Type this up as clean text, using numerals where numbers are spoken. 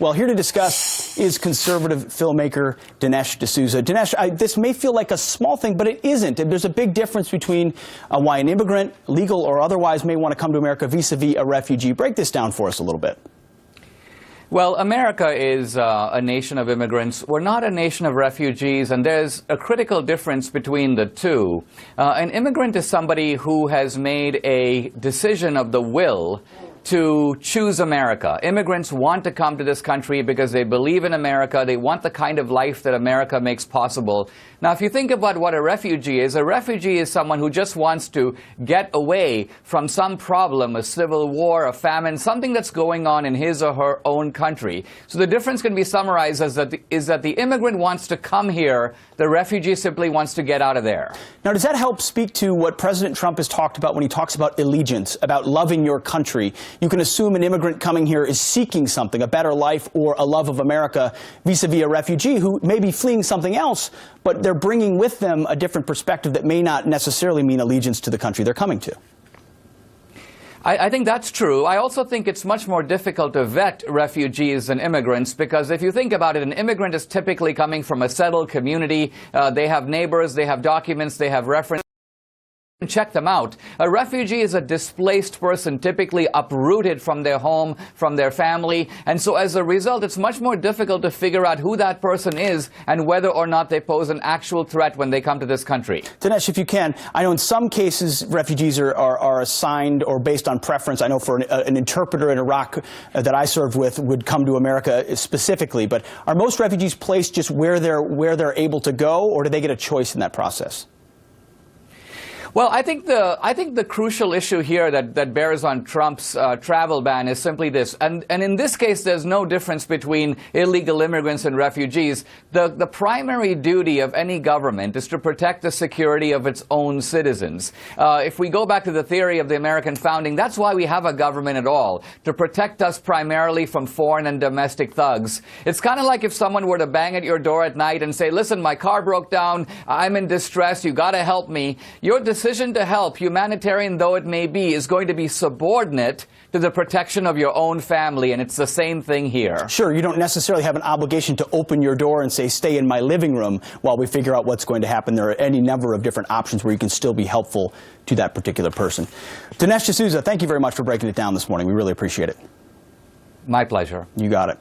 Well, here to discuss is conservative filmmaker Dinesh D'Souza. Dinesh, this may feel like a small thing, but it isn't. There's a big difference between why an immigrant, legal or otherwise, may want to come to America vis-a-vis a refugee. Break this down for us a little bit. Well, America is a nation of immigrants. We're not a nation of refugees, and there's a critical difference between the two. An immigrant is somebody who has made a decision of the will to choose America. Immigrants want to come to this country because they believe in America. They want the kind of life that America makes possible. Now, if you think about what a refugee is someone who just wants to get away from some problem, a civil war, a famine, something that's going on in his or her own country. So the difference can be summarized as that the immigrant wants to come here, the refugee simply wants to get out of there. Now, does that help speak to what President Trump has talked about when he talks about allegiance, about loving your country? You can assume an immigrant coming here is seeking something, a better life or a love of America, vis-a-vis a refugee who may be fleeing something else, but they're bringing with them a different perspective that may not necessarily mean allegiance to the country they're coming to. I think that's true. I also think it's much more difficult to vet refugees than immigrants because if you think about it, an immigrant is typically coming from a settled community. They have neighbors, they have documents, they have references. Check them out. A refugee is a displaced person, typically uprooted from their home, from their family, and so as a result it's much more difficult to figure out who that person is and whether or not they pose an actual threat when they come to this country. Dinesh, if you can, I know in some cases refugees are assigned or based on preference. I know for an interpreter in Iraq that I served with would come to America specifically, but are most refugees placed just where they're able to go, or do they get a choice in that process? Well, I think the crucial issue here that bears on Trump's travel ban is simply this. And in this case, there's no difference between illegal immigrants and refugees. The primary duty of any government is to protect the security of its own citizens. If we go back to the theory of the American founding, that's why we have a government at all, to protect us primarily from foreign and domestic thugs. It's kind of like if someone were to bang at your door at night and say, listen, my car broke down, I'm in distress, you got to help me. Your decision to help, humanitarian though it may be, is going to be subordinate to the protection of your own family, and it's the same thing here. Sure, you don't necessarily have an obligation to open your door and say, stay in my living room while we figure out what's going to happen. There are any number of different options where you can still be helpful to that particular person. Dinesh D'Souza, thank you very much for breaking it down this morning. We really appreciate it. My pleasure. You got it.